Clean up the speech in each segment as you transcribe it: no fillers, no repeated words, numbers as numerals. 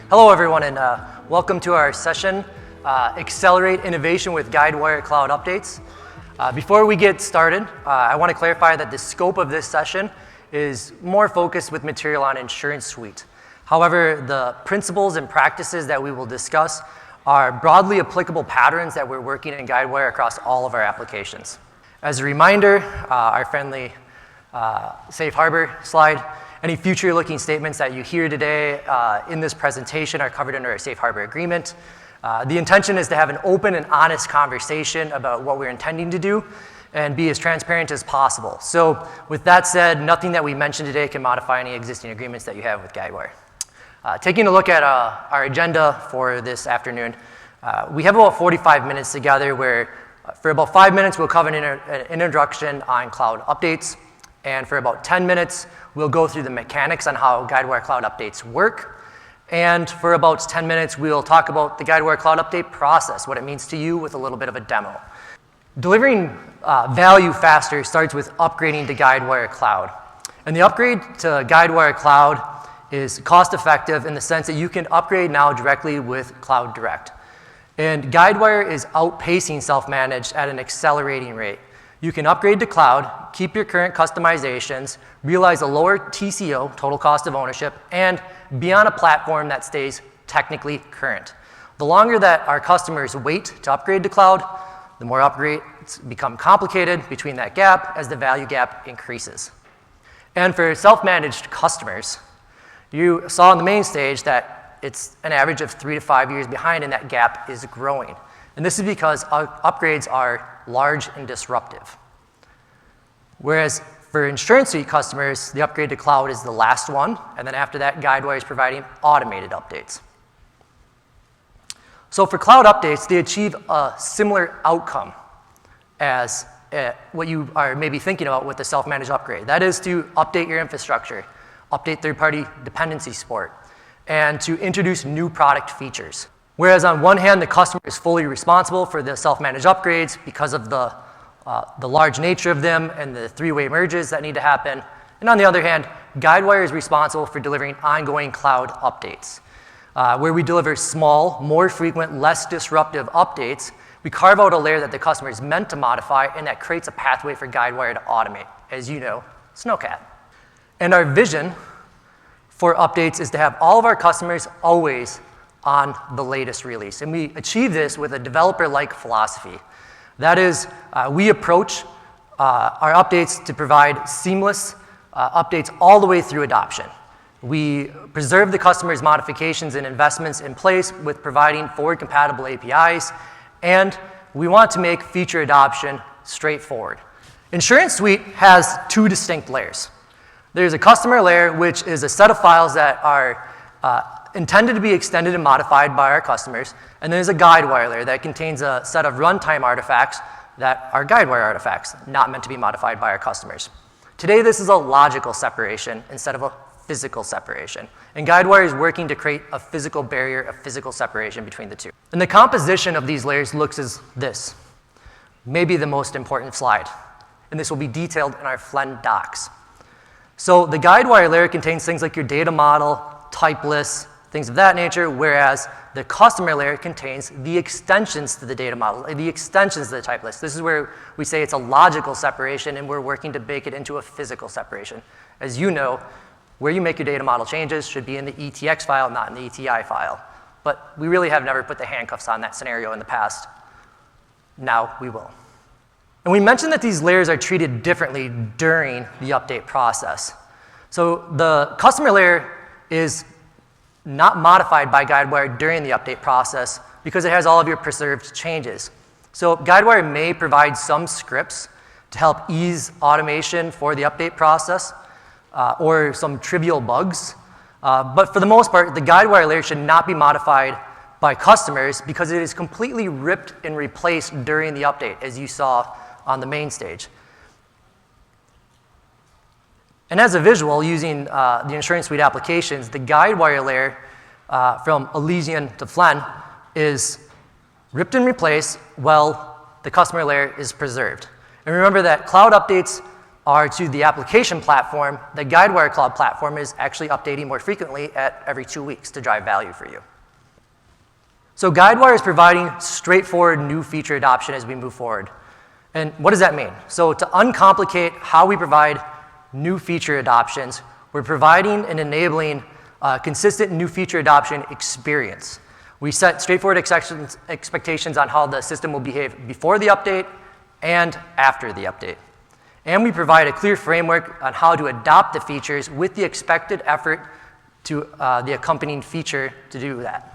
Hello everyone, and welcome to our session, Accelerate Innovation with Guidewire Cloud Updates. Before we get started, I want to clarify that the scope of this session is more focused with material on InsuranceSuite. However, the principles and practices that we will discuss are broadly applicable patterns that we're working in Guidewire across all of our applications. As a reminder, our friendly safe harbor slide. Any future-looking statements that you hear today in this presentation are covered under a safe harbor agreement. The intention is to have an open and honest conversation about what we're intending to do and be as transparent as possible. So with that said, nothing that we mentioned today can modify any existing agreements that you have with Guidewire. Taking a look at our agenda for this afternoon, we have about 45 minutes together where for about 5 minutes we'll cover an introduction on cloud updates. And for about 10 minutes, we'll go through the mechanics on how Guidewire Cloud Updates work. And for about 10 minutes, we'll talk about the Guidewire Cloud Update process, what it means to you with a little bit of a demo. Delivering value faster starts with upgrading to Guidewire Cloud. And the upgrade to Guidewire Cloud is cost-effective in the sense that you can upgrade now directly with Cloud Direct. And Guidewire is outpacing self-managed at an accelerating rate. You can upgrade to cloud, keep your current customizations, realize a lower TCO, total cost of ownership, and be on a platform that stays technically current. The longer that our customers wait to upgrade to cloud, the more upgrades become complicated between that gap as the value gap increases. And for self-managed customers, you saw on the main stage that it's an average of 3 to 5 years behind, and that gap is growing. And this is because upgrades are large and disruptive. Whereas for InsuranceSuite customers, the upgrade to cloud is the last one, and then after that, Guidewire is providing automated updates. So for cloud updates, they achieve a similar outcome as what you are maybe thinking about with the self-managed upgrade. That is to update your infrastructure, update third-party dependency support, and to introduce new product features. Whereas on one hand, the customer is fully responsible for the self-managed upgrades because of the large nature of them and the three-way merges that need to happen. And on the other hand, Guidewire is responsible for delivering ongoing cloud updates. Where we deliver small, more frequent, less disruptive updates, we carve out a layer that the customer is meant to modify, and that creates a pathway for Guidewire to automate, as you know, Snowcat. And our vision for updates is to have all of our customers always on the latest release. And we achieve this with a developer-like philosophy. That is, we approach our updates to provide seamless updates all the way through adoption. We preserve the customer's modifications and investments in place with providing forward-compatible APIs, and we want to make feature adoption straightforward. InsuranceSuite has two distinct layers. There's a customer layer, which is a set of files that are intended to be extended and modified by our customers, and there's a Guidewire layer that contains a set of runtime artifacts that are Guidewire artifacts, not meant to be modified by our customers. Today, this is a logical separation instead of a physical separation, and Guidewire is working to create a physical barrier, a physical separation between the two. And the composition of these layers looks as this, maybe the most important slide, and this will be detailed in our Flen docs. So the Guidewire layer contains things like your data model, type lists, things of that nature, whereas the customer layer contains the extensions to the data model, the extensions to the type list. This is where we say it's a logical separation, and we're working to bake it into a physical separation. As you know, where you make your data model changes should be in the ETX file, not in the ETI file. But we really have never put the handcuffs on that scenario in the past. Now we will. And we mentioned that these layers are treated differently during the update process. So the customer layer is not modified by Guidewire during the update process because it has all of your preserved changes. So Guidewire may provide some scripts to help ease automation for the update process or some trivial bugs. But for the most part, the Guidewire layer should not be modified by customers because it is completely ripped and replaced during the update, as you saw on the main stage. And as a visual, using the InsuranceSuite applications, the Guidewire layer from Elysian to Flen is ripped and replaced while the customer layer is preserved. And remember that cloud updates are to the application platform. The Guidewire Cloud platform is actually updating more frequently at every 2 weeks to drive value for you. So Guidewire is providing straightforward new feature adoption as we move forward. And what does that mean? So to uncomplicate how we provide new feature adoptions, we're providing and enabling consistent new feature adoption experience. We set straightforward expectations on how the system will behave before the update and after the update. And we provide a clear framework on how to adopt the features with the expected effort to the accompanying feature to do that.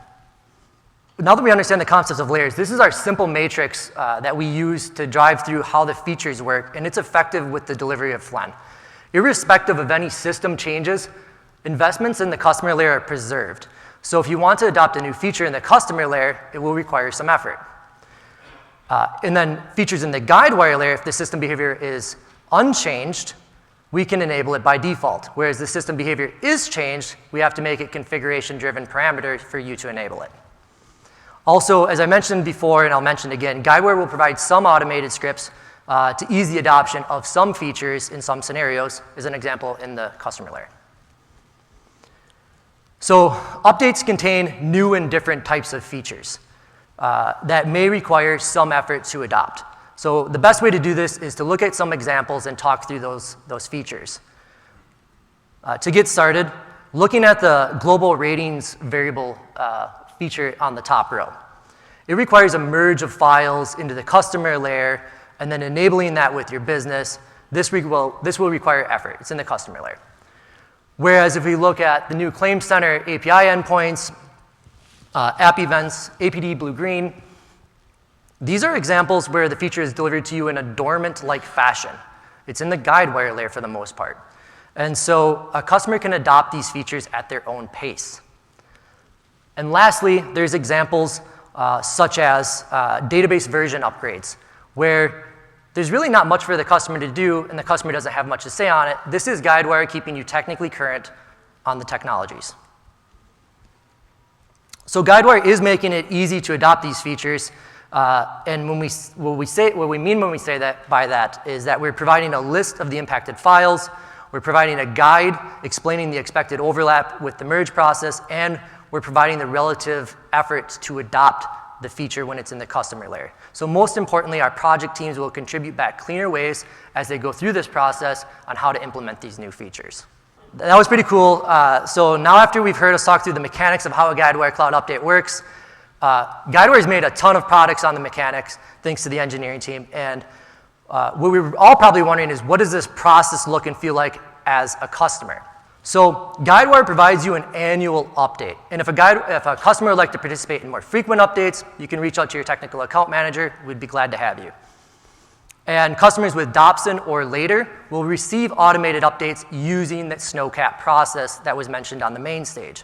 Now that we understand the concepts of layers, this is our simple matrix that we use to drive through how the features work, and it's effective with the delivery of Flen. Irrespective of any system changes, investments in the customer layer are preserved. So if you want to adopt a new feature in the customer layer, it will require some effort. And then features in the Guidewire layer, if the system behavior is unchanged, we can enable it by default. Whereas the system behavior is changed, we have to make it configuration-driven parameter for you to enable it. Also, as I mentioned before, and I'll mention again, Guidewire will provide some automated scripts to ease the adoption of some features in some scenarios, as an example in the customer layer. So updates contain new and different types of features that may require some effort to adopt. So the best way to do this is to look at some examples and talk through those features. To get started, looking at the global ratings variable feature on the top row. It requires a merge of files into the customer layer and then enabling that with your business. This will require effort. It's in the customer layer. Whereas if we look at the new Claim Center API endpoints, app events, APD blue-green, these are examples where the feature is delivered to you in a dormant-like fashion. It's in the Guidewire layer for the most part. And so a customer can adopt these features at their own pace. And lastly, there's examples such as database version upgrades, where there's really not much for the customer to do, and the customer doesn't have much to say on it. This is Guidewire keeping you technically current on the technologies. So Guidewire is making it easy to adopt these features, and what we mean when we say that by that is that we're providing a list of the impacted files, we're providing a guide explaining the expected overlap with the merge process, and we're providing the relative effort to adopt the feature when it's in the customer layer. So most importantly, our project teams will contribute back cleaner ways as they go through this process on how to implement these new features. That was pretty cool. So now after we've heard us talk through the mechanics of how a Guidewire Cloud update works, Guidewire's made a ton of products on the mechanics thanks to the engineering team. And what we were all probably wondering is, what does this process look and feel like as a customer? So Guidewire provides you an annual update. And if a customer would like to participate in more frequent updates, you can reach out to your technical account manager. We'd be glad to have you. And customers with Dobson or later will receive automated updates using that snowcap process that was mentioned on the main stage.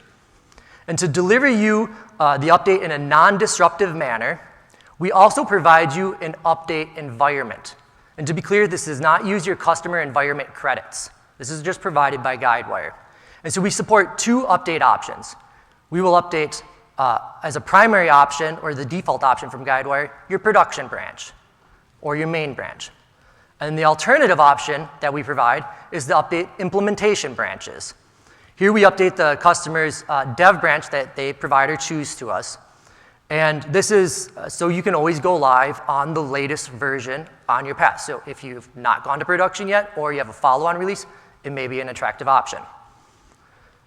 And to deliver you the update in a non-disruptive manner, we also provide you an update environment. And to be clear, this does not use your customer environment credits. This is just provided by Guidewire. And so we support two update options. We will update as a primary option, or the default option from Guidewire, your production branch or your main branch. And the alternative option that we provide is the update implementation branches. Here we update the customer's dev branch that they provide or choose to us. And this is so you can always go live on the latest version on your path. So if you've not gone to production yet or you have a follow-on release, it may be an attractive option.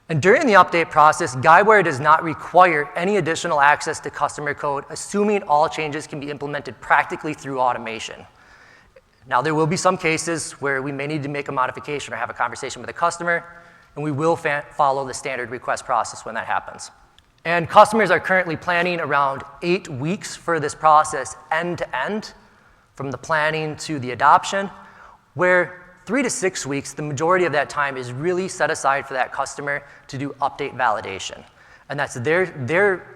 And during the update process, Guidewire does not require any additional access to customer code, assuming all changes can be implemented practically through automation. Now, there will be some cases where we may need to make a modification or have a conversation with a customer, and we will follow the standard request process when that happens. And customers are currently planning around 8 weeks for this process end to end, from the planning to the adoption, where 3 to 6 weeks, the majority of that time is really set aside for that customer to do update validation. And that's their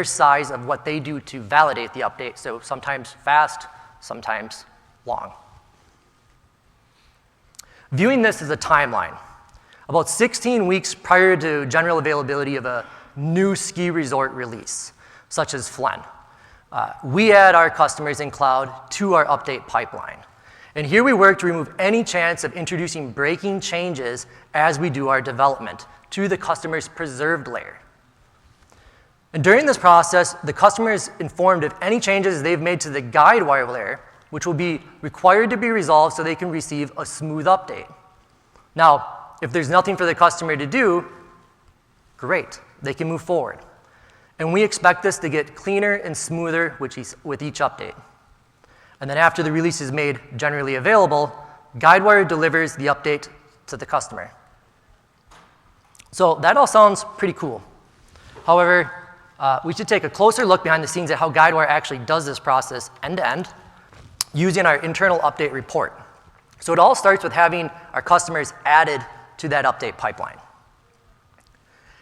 size of what they do to validate the update, so sometimes fast, sometimes long. Viewing this as a timeline, about 16 weeks prior to general availability of a new ski resort release, such as Flen, we add our customers in cloud to our update pipeline. And here we work to remove any chance of introducing breaking changes as we do our development to the customer's preserved layer. And during this process, the customer is informed of any changes they've made to the Guidewire layer, which will be required to be resolved so they can receive a smooth update. Now, if there's nothing for the customer to do, great, they can move forward. And we expect this to get cleaner and smoother with each update. And then after the release is made generally available, Guidewire delivers the update to the customer. So that all sounds pretty cool. However, we should take a closer look behind the scenes at how Guidewire actually does this process end-to-end using our internal update report. So it all starts with having our customers added to that update pipeline.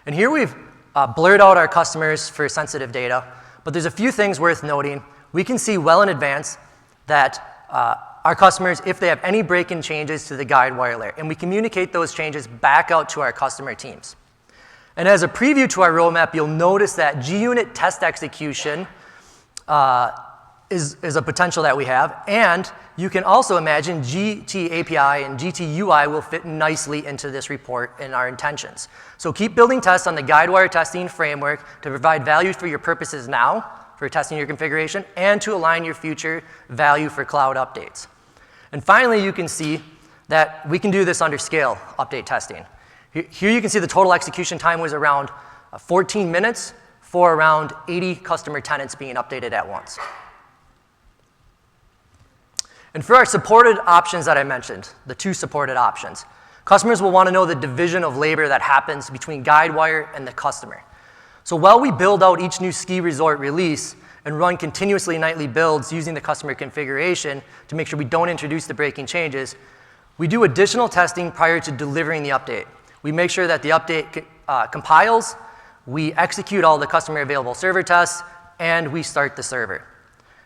And here we've blurred out our customers for sensitive data, but there's a few things worth noting. We can see well in advance that our customers, if they have any break-in changes to the Guidewire layer, and we communicate those changes back out to our customer teams. And as a preview to our roadmap, you'll notice that GUnit test execution is a potential that we have, and you can also imagine GT API and GT UI will fit nicely into this report and our intentions. So keep building tests on the Guidewire testing framework to provide value for your purposes now, for testing your configuration, and to align your future value for cloud updates. And finally, you can see that we can do this under scale update testing. Here you can see the total execution time was around 14 minutes for around 80 customer tenants being updated at once. And for our supported options that I mentioned, the 2 supported options, customers will want to know the division of labor that happens between Guidewire and the customer. So while we build out each new ski resort release and run continuously nightly builds using the customer configuration to make sure we don't introduce the breaking changes, we do additional testing prior to delivering the update. We make sure that the update compiles, we execute all the customer available server tests, and we start the server.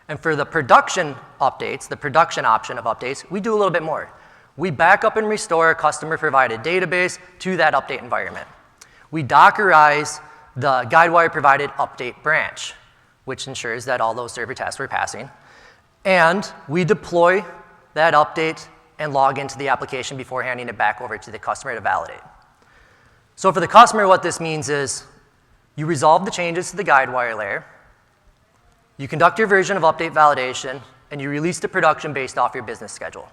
And for the production updates, the production option of updates, we do a little bit more. We back up and restore a customer-provided database to that update environment. We Dockerize the Guidewire-provided update branch, which ensures that all those server tests were passing. And we deploy that update and log into the application before handing it back over to the customer to validate. So for the customer, what this means is you resolve the changes to the Guidewire layer, you conduct your version of update validation, and you release to production based off your business schedule.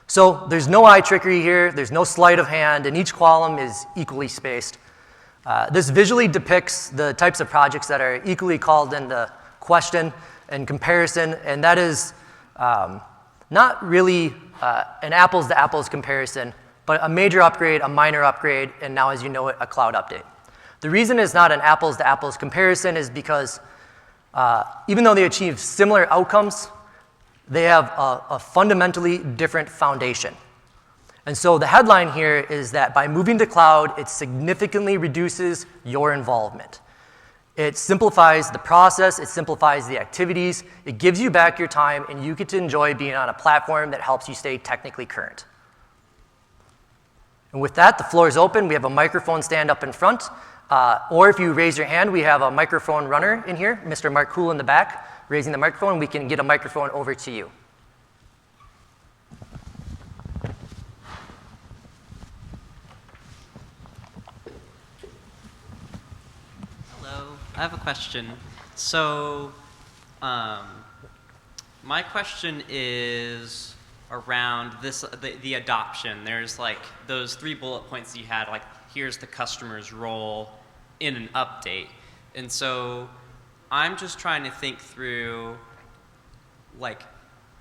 So there's no eye trickery here, there's no sleight of hand, and each column is equally spaced. This visually depicts the types of projects that are equally called into question and comparison, and that is not really an apples-to-apples comparison, but a major upgrade, a minor upgrade, and now as you know it, a cloud update. The reason it's not an apples-to-apples comparison is because even though they achieve similar outcomes, they have a fundamentally different foundation. And so the headline here is that by moving to cloud, it significantly reduces your involvement. It simplifies the process, it simplifies the activities, it gives you back your time, and you get to enjoy being on a platform that helps you stay technically current. And with that, the floor is open. We have a microphone stand up in front. Or if you raise your hand, we have a microphone runner in here, Mr. Mark Cool in the back, raising the microphone. We can get a microphone over to you. Hello, I have a question. So, my question is around this, the adoption. There's like those 3 bullet points that you had, like here's the customer's role in an update. And so I'm just trying to think through, like,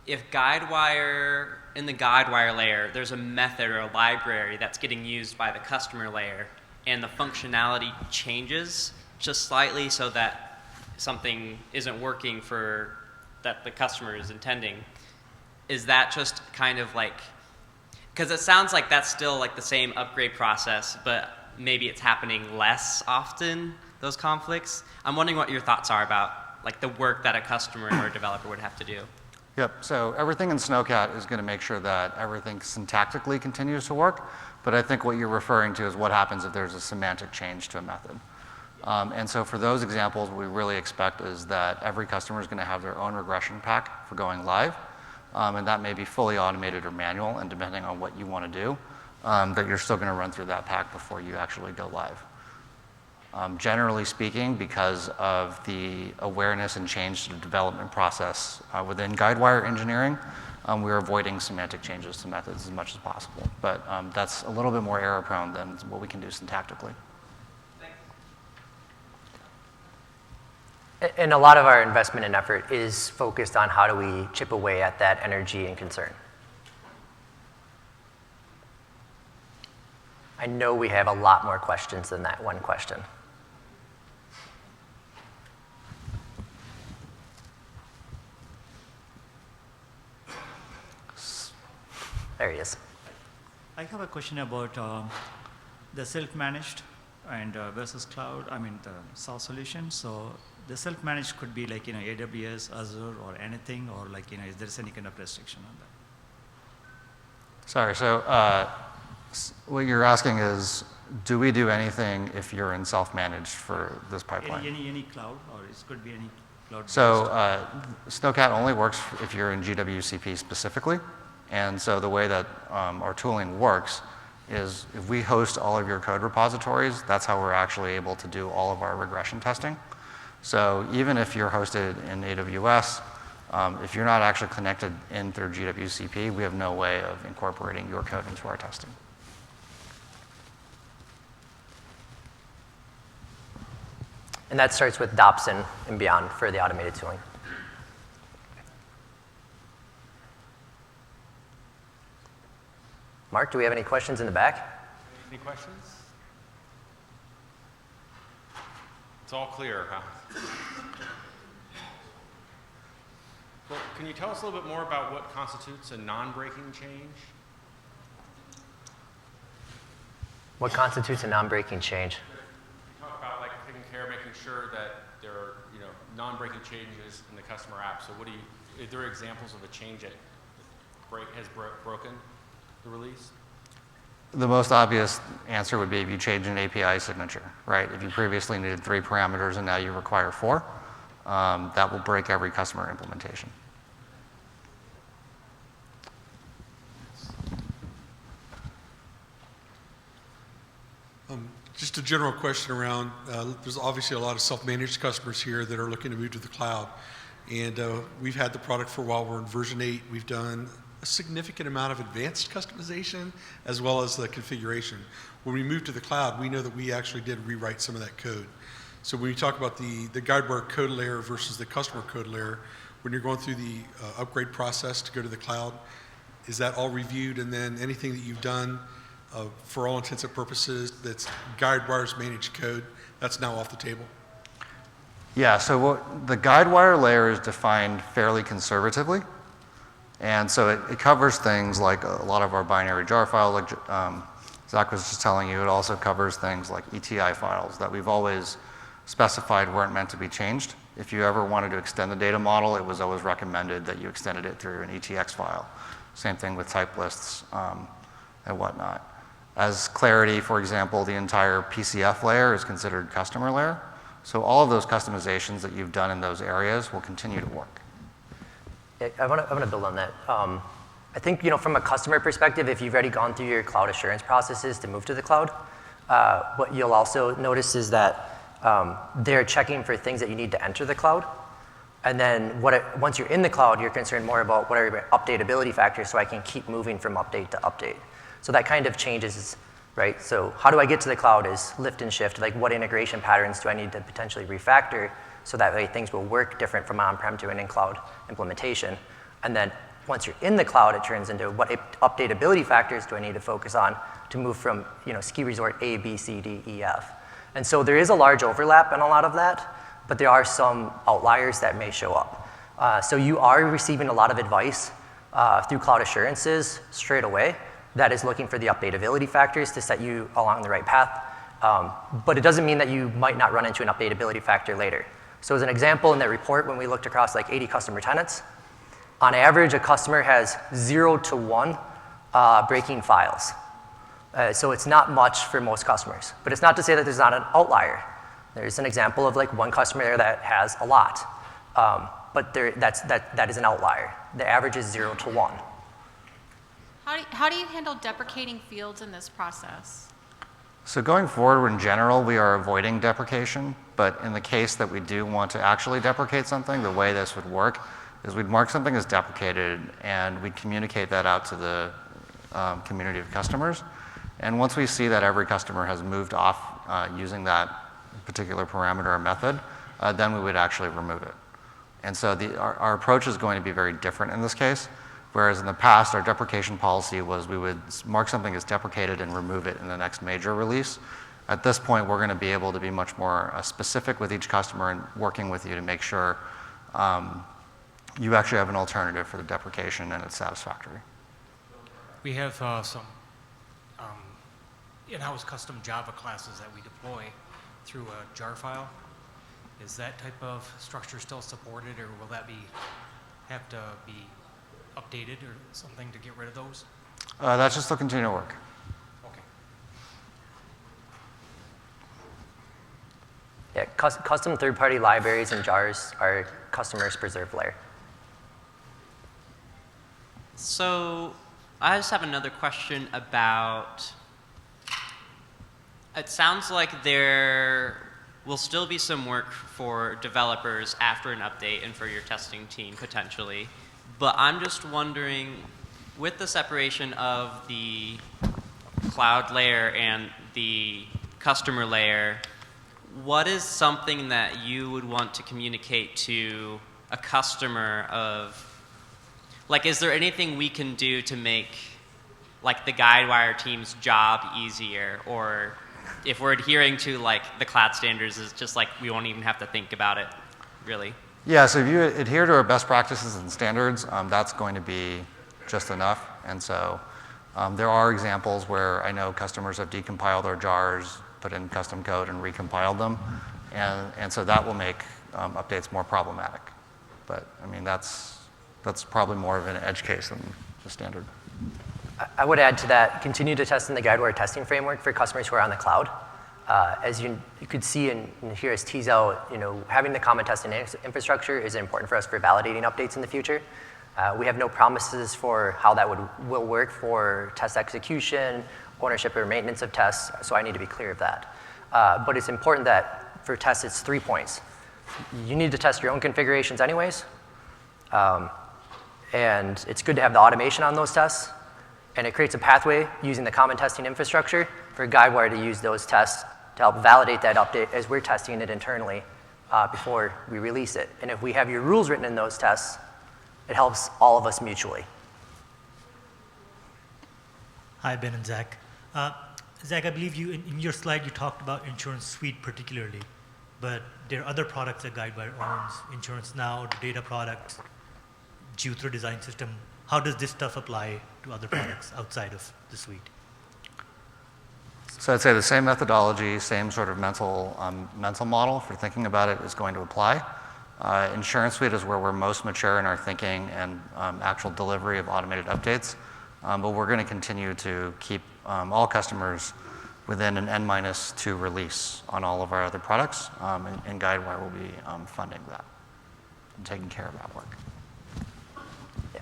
if Guidewire, in the Guidewire layer, there's a method or a library that's getting used by the customer layer, and the functionality changes just slightly so that something isn't working for that the customer is intending. Is that just kind of like, because it sounds like that's still like the same upgrade process, but maybe it's happening less often, those conflicts. I'm wondering what your thoughts are about like the work that a customer or a developer would have to do. Yep, so everything in Snowcat is going to make sure that everything syntactically continues to work, but I think what you're referring to is what happens if there's a semantic change to a method. And so for those examples, what we really expect is that every customer is going to have their own regression pack for going live. And that may be fully automated or manual, and depending on what you want to do, that you're still going to run through that pack before you actually go live. Generally speaking, because of the awareness and change to the development process within Guidewire engineering, we're avoiding semantic changes to methods as much as possible. But that's a little bit more error prone than what we can do syntactically. And a lot of our investment and effort is focused on how do we chip away at that energy and concern. I know we have a lot more questions than that one question. There he is. I have a question about the self-managed and versus cloud, I mean the SaaS solution. So the self-managed could be like, AWS, Azure, or anything, or like, is there any kind of restriction on that? Sorry, so what you're asking is, do we do anything if you're in self-managed for this pipeline? Any cloud, or it could be any cloud? So Snowcat only works if you're in GWCP specifically. And so the way that our tooling works is if we host all of your code repositories, that's how we're actually able to do all of our regression testing. So even if you're hosted in AWS, if you're not actually connected in through GWCP, we have no way of incorporating your code into our testing. And that starts with Dobson and beyond for the automated tooling. Mark, do we have any questions in the back? Any questions? It's all clear, huh? Well, can you tell us a little bit more about what constitutes a non-breaking change? What constitutes a non-breaking change? You talk about like taking care of making sure that there are non-breaking changes in the customer app. So what are there examples of a change that has broken the release? The most obvious answer would be if you change an API signature, right? If you previously needed 3 parameters and now you require 4, that will break every customer implementation. Just a general question around, there's obviously a lot of self-managed customers here that are looking to move to the cloud. And we've had the product for a while. We're in version 8. We've done a significant amount of advanced customization as well as the configuration. When we moved to the cloud, we know that we actually did rewrite some of that code. So when you talk about the Guidewire code layer versus the customer code layer, when you're going through the upgrade process to go to the cloud, is that all reviewed? And then anything that you've done for all intents and purposes that's Guidewire's managed code, that's now off the table? Yeah, so the Guidewire layer is defined fairly conservatively. And so it covers things like a lot of our binary jar files, like Zach was just telling you. It also covers things like ETI files that we've always specified weren't meant to be changed. If you ever wanted to extend the data model, it was always recommended that you extended it through an ETX file. Same thing with type lists and whatnot. As clarity, for example, the entire PCF layer is considered customer layer. So all of those customizations that you've done in those areas will continue to work. I want to build on that. I think from a customer perspective, if you've already gone through your cloud assurance processes to move to the cloud, what you'll also notice is that they're checking for things that you need to enter the cloud. And then once you're in the cloud, you're concerned more about what are your updatability factors so I can keep moving from update to update. So that kind of changes, right? So how do I get to the cloud is lift and shift. Like what integration patterns do I need to potentially refactor so that way things will work different from on-prem to an in-cloud implementation. And then once you're in the cloud, it turns into what updatability factors do I need to focus on to move from ski resort A, B, C, D, E, F. And so there is a large overlap in a lot of that, but there are some outliers that may show up. So you are receiving a lot of advice through cloud assurances straight away that is looking for the updatability factors to set you along the right path. But it doesn't mean that you might not run into an updatability factor later. So as an example, in that report, when we looked across like 80 customer tenants, on average, a customer has 0 to 1 breaking files. So it's not much for most customers. But it's not to say that there's not an outlier. There's an example of like one customer there that has a lot, but that is an outlier. The average is 0 to 1. How do you handle deprecating fields in this process? So going forward, in general, we are avoiding deprecation, but in the case that we do want to actually deprecate something, the way this would work is we'd mark something as deprecated, and we'd communicate that out to the community of customers. And once we see that every customer has moved off using that particular parameter or method, then we would actually remove it. And so our approach is going to be very different in this case, whereas in the past, our deprecation policy was we would mark something as deprecated and remove it in the next major release. At this point, we're going to be able to be much more specific with each customer and working with you to make sure you actually have an alternative for the deprecation and it's satisfactory. We have some in-house custom Java classes that we deploy through a jar file. Is that type of structure still supported, or will that have to be updated or something to get rid of those? That should still continue to work. Okay. Yeah, custom third-party libraries and jars are customers' preserved layer. So I just have another question about, it sounds like there will still be some work for developers after an update and for your testing team potentially. But I'm just wondering, with the separation of the cloud layer and the customer layer, what is something that you would want to communicate to a customer of, like, is there anything we can do to make, like, the Guidewire team's job easier? Or if we're adhering to, like, the cloud standards, it's just like we won't even have to think about it, really? Yeah, so if you adhere to our best practices and standards, that's going to be just enough. And so there are examples where I know customers have decompiled our jars, put in custom code, and recompiled them. And so that will make updates more problematic. But I mean, that's probably more of an edge case than the standard. I would add to that, continue to test in the Guidewire testing framework for customers who are on the cloud. As you could see and hear us tease out, having the common testing infrastructure is important for us for validating updates in the future. We have no promises for how that will work for test execution, ownership or maintenance of tests, so I need to be clear of that. But it's important that for tests, it's 3 points. You need to test your own configurations anyways, and it's good to have the automation on those tests, and it creates a pathway using the common testing infrastructure for Guidewire to use those tests to help validate that update as we're testing it internally before we release it. And if we have your rules written in those tests, it helps all of us mutually. Hi, Ben and Zach. Zach, I believe you in your slide you talked about InsuranceSuite particularly, but there are other products that Guidewire owns, InsuranceNow, the data products, Jutro design system. How does this stuff apply to other products outside of the suite? So I'd say the same methodology, same sort of mental model for thinking about it is going to apply. InsuranceSuite is where we're most mature in our thinking and actual delivery of automated updates. But we're going to continue to keep all customers within an N-2 release on all of our other products, and Guidewire will be funding that and taking care of that work.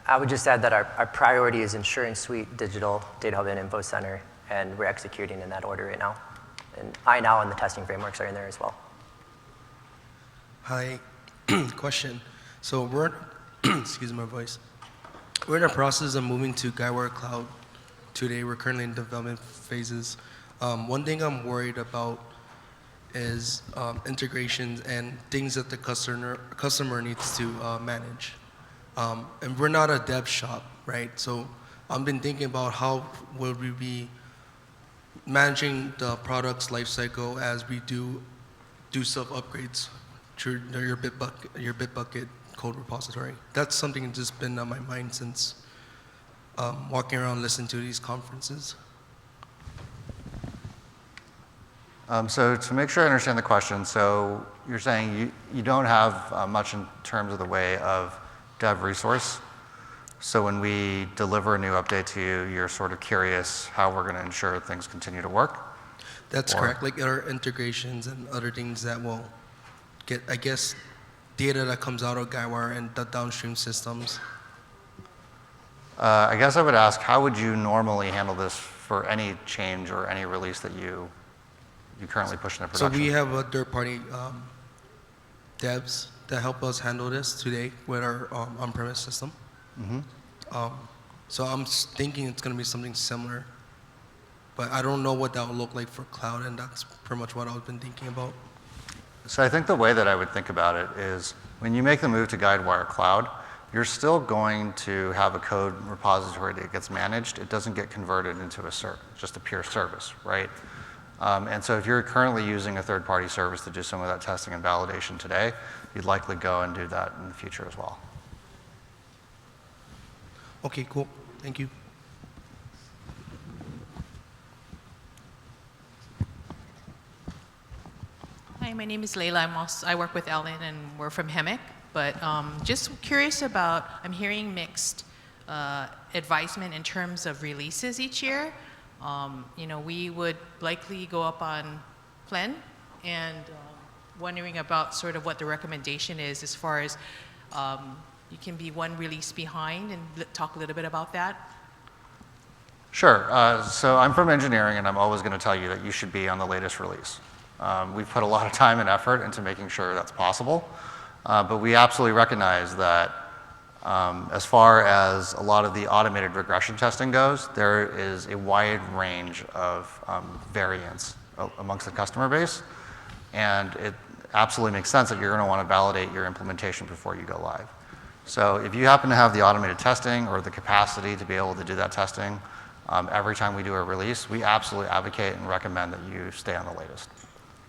I would just add that our priority is InsuranceSuite, Digital, Data Hub, and Info Center, and we're executing in that order right now. And iNow and the testing frameworks are in there as well. Hi, question. So we're, excuse my voice. We're in the process of moving to Guidewire Cloud today. We're currently in development phases. One thing I'm worried about is integrations and things that the customer needs to manage. And we're not a dev shop, right? So I've been thinking about how will we be managing the product's lifecycle as we do self upgrades through your Bitbucket code repository. That's something that's just been on my mind since walking around listening to these conferences. So to make sure I understand the question, so you're saying you don't have much in terms of the way of dev resource. So when we deliver a new update to you, you're sort of curious how we're going to ensure things continue to work? That's Or- correct. Like there are integrations and other things that will get, I guess, data that comes out of Guidewire and the downstream systems. I guess I would ask, how would you normally handle this for any change or any release that you currently push into So production? we have a third-party devs that help us handle this today with our on-premise system. So I'm thinking it's going to be something similar, but I don't know what that will look like for cloud, and that's pretty much what I've been thinking about. So I think the way that I would think about it is when you make the move to Guidewire Cloud, you're still going to have a code repository that gets managed. It doesn't get converted into just a pure service, right? And so if you're currently using a third-party service to do some of that testing and validation today, you'd likely go and do that in the future as well. Okay, cool. Thank you. Hi, my name is Layla. I work with Ellen, and we're from HEMIC. But just curious about, I'm hearing mixed advisement in terms of releases each year. You know, we would likely go up on Plen, and wondering about sort of what the recommendation is as far as you can be one release behind, and talk a little bit about that. Sure. So I'm from engineering, and I'm always going to tell you that you should be on the latest release. We've put a lot of time and effort into making sure that's possible, but we absolutely recognize that as far as a lot of the automated regression testing goes, there is a wide range of variance amongst the customer base, and it absolutely makes sense that you're going to want to validate your implementation before you go live. So if you happen to have the automated testing or the capacity to be able to do that testing every time we do a release, we absolutely advocate and recommend that you stay on the latest.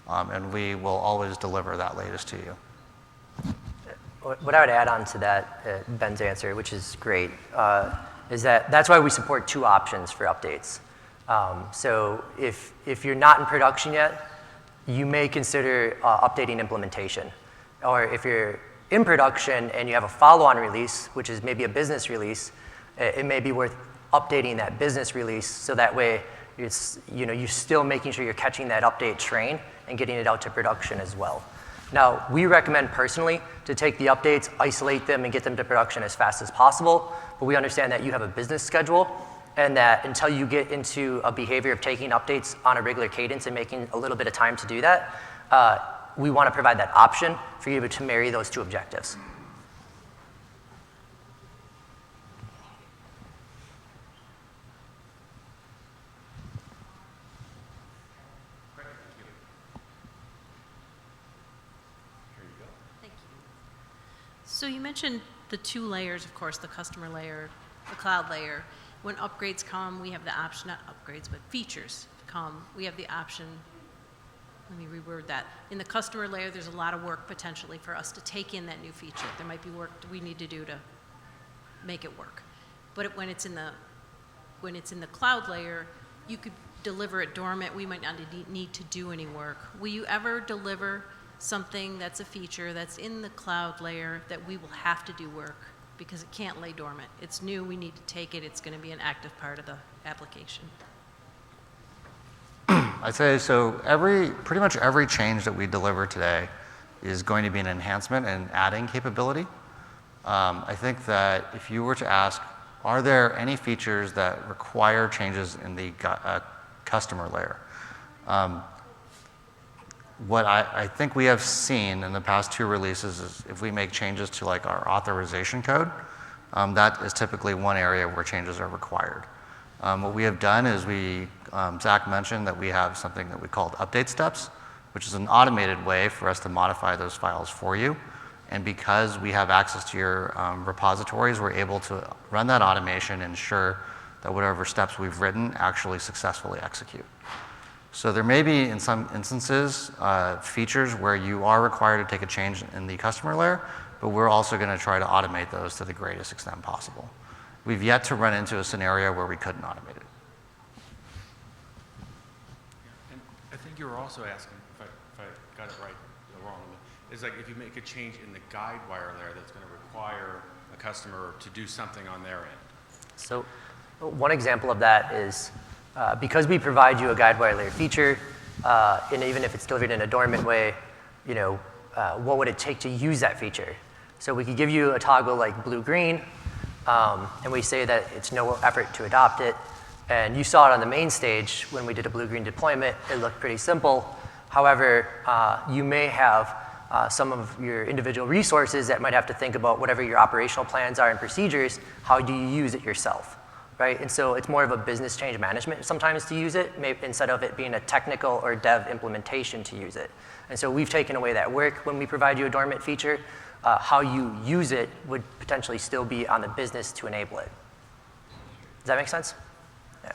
And we will always deliver that latest to you. What I would add on to that, Ben's answer, which is great, is that that's why we support two options for updates. So if you're not in production yet, you may consider updating implementation. Or if you're in production and you have a follow-on release, which is maybe a business release, it may be worth updating that business release so that way it's, you know, you're still making sure you're catching that update train and getting it out to production as well. Now, we recommend personally to take the updates, isolate them, and get them to production as fast as possible, but we understand that you have a business schedule and that until you get into a behavior of taking updates on a regular cadence and making a little bit of time to do that, we want to provide that option for you to marry those two objectives. So you mentioned the two layers, of course, the customer layer, the cloud layer. When upgrades come, we have the option, not upgrades, but features come, we have the option, let me reword that. In the customer layer, there's a lot of work potentially for us to take in that new feature. There might be work we need to do to make it work. But when it's in the cloud layer, you could deliver it dormant. We might not need to do any work. Will you ever deliver something that's a feature that's in the cloud layer that we will have to do work because it can't lay dormant? It's new, we need to take it, it's going to be an active part of the application. I'd say so pretty much every change that we deliver today is going to be an enhancement and adding capability. I think that if you were to ask, are there any features that require changes in the customer layer? What I think we have seen in the past two releases is if we make changes to like our authorization code, that is typically one area where changes are required. What we have done is Zach mentioned that we have something that we called update steps, which is an automated way for us to modify those files for you. And because we have access to your repositories, we're able to run that automation and ensure that whatever steps we've written actually successfully execute. So there may be, in some instances, features where you are required to take a change in the customer layer, but we're also going to try to automate those to the greatest extent possible. We've yet to run into a scenario where we couldn't automate it. And I think you were also asking, if I got it right or wrong, is like if you make a change in the Guidewire layer that's going to require a customer to do something on their end. So one example of that is because we provide you a Guidewire layer feature, and even if it's delivered in a dormant way, what would it take to use that feature? So we could give you a toggle like blue-green, and we say that it's no effort to adopt it. And you saw it on the main stage when we did a blue-green deployment. It looked pretty simple. However, you may have some of your individual resources that might have to think about whatever your operational plans are and procedures, how do you use it yourself, right? And so it's more of a business change management sometimes to use it, maybe instead of it being a technical or dev implementation to use it. And so we've taken away that work when we provide you a dormant feature. How you use it would potentially still be on the business to enable it. Does that make sense? Yeah.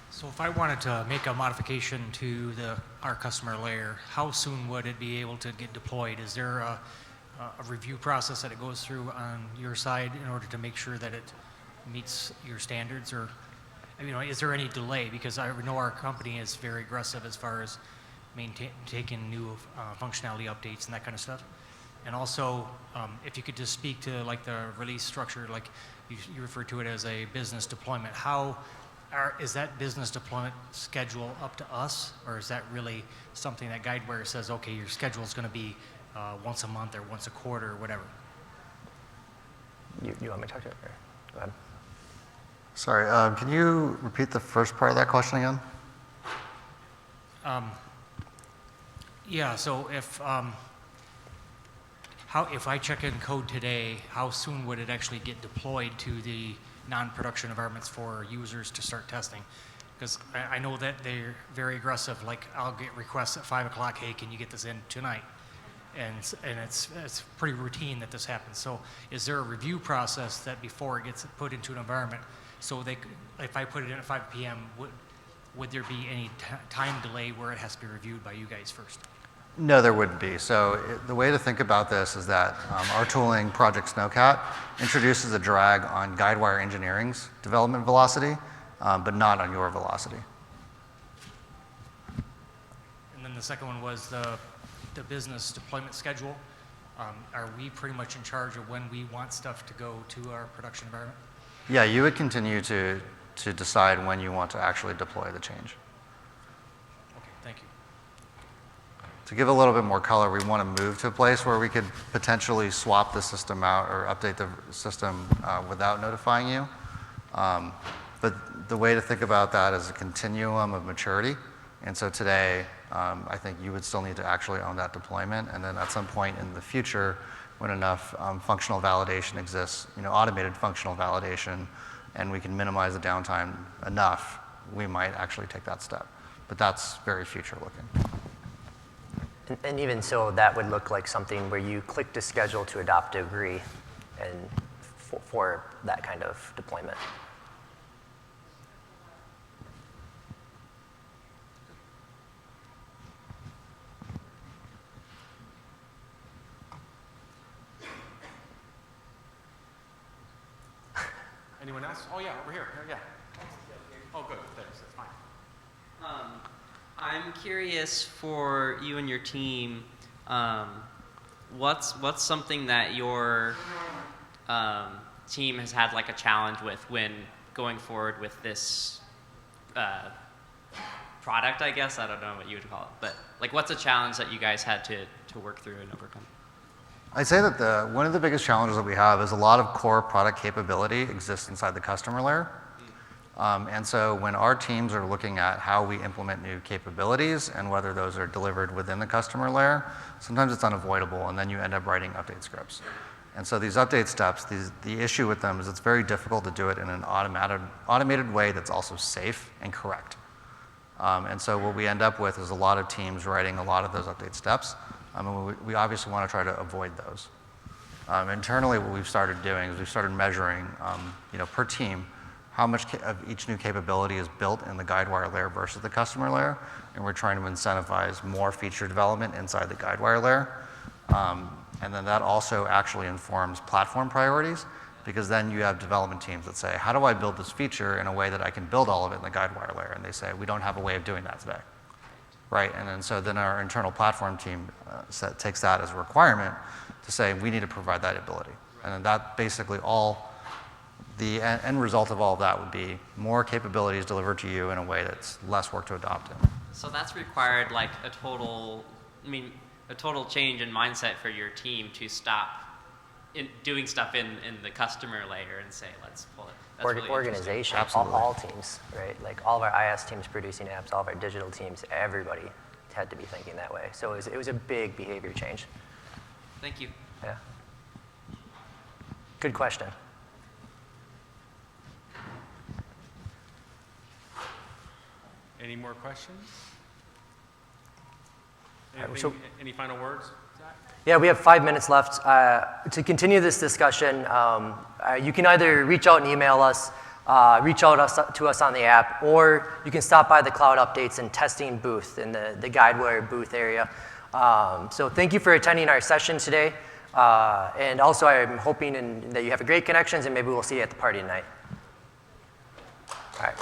So if I wanted to make a modification to our customer layer, how soon would it be able to get deployed? Is there a review process that it goes through on your side in order to make sure that it meets your standards? Or, is there any delay? Because I know our company is very aggressive as far as taking new functionality updates and that kind of stuff. And also, if you could just speak to like the release structure, like you refer to it as a business deployment. Is that business deployment schedule up to us, or is that really something that Guidewire says, okay, your schedule is going to be once a month or once a quarter or whatever? You want me to talk to it? Or go ahead. Sorry, can you repeat the first part of that question again? Yeah, so if I check in code today, how soon would it actually get deployed to the non-production environments for users to start testing? Because I know that they're very aggressive. Like, I'll get requests at 5 o'clock, hey, can you get this in tonight? And it's pretty routine that this happens. So is there a review process that before it gets put into an environment, so if I put it in at 5 p.m., would there be any time delay where it has to be reviewed by you guys first? No, there wouldn't be. So the way to think about this is that our tooling, Project Snowcat, introduces a drag on Guidewire Engineering's development velocity, but not on your velocity. And then the second one was the business deployment schedule. Are we pretty much in charge of when we want stuff to go to our production environment? Yeah, you would continue to decide when you want to actually deploy the change. Okay, thank you. To give a little bit more color, we want to move to a place where we could potentially swap the system out or update the system without notifying you. But the way to think about that is a continuum of maturity. And so today, I think you would still need to actually own that deployment. And then at some point in the future, when enough functional validation exists, automated functional validation, and we can minimize the downtime enough, we might actually take that step. But that's very future looking. And even so, that would look like something where you click to schedule to adopt to agree and for that kind of deployment. Anyone else? Oh yeah, over here. Yeah. Oh good, thanks. That's fine. I'm curious for you and your team, what's something that your team has had like a challenge with when going forward with this product, I guess? I don't know what you would call it, but like what's a challenge that you guys had to work through and overcome? I'd say that one of the biggest challenges that we have is a lot of core product capability exists inside the customer layer. And so when our teams are looking at how we implement new capabilities and whether those are delivered within the customer layer, sometimes it's unavoidable, and then you end up writing update scripts. And so these update steps, the issue with them is it's very difficult to do it in an automated way that's also safe and correct. And so what we end up with is a lot of teams writing a lot of those update steps. We obviously want to try to avoid those. Internally, what we've started doing is we've started measuring, per team, how much of each new capability is built in the Guidewire layer versus the customer layer, and we're trying to incentivize more feature development inside the Guidewire layer. And then that also actually informs platform priorities, because then you have development teams that say, how do I build this feature in a way that I can build all of it in the Guidewire layer? And they say, we don't have a way of doing that today. Right, and then our internal platform team takes that as a requirement to say, we need to provide that ability. And then that basically the end result of all of that would be more capabilities delivered to you in a way that's less work to adopt it. So that's required like a total change in mindset for your team to stop doing stuff in the customer layer and say, let's pull it. That's really organization, all teams, right? Like all of our IS teams producing apps, all of our digital teams, everybody had to be thinking that way. So it was a big behavior change. Thank you. Yeah. Good question. Any more questions? So- Any final words, Zach? Yeah, we have 5 minutes left. To continue this discussion, you can either reach out and email us, reach out to us on the app, or you can stop by the cloud updates and testing booth in the Guidewire booth area. So thank you for attending our session today. And also I'm hoping that you have a great connections, and maybe we'll see you at the party tonight. All right.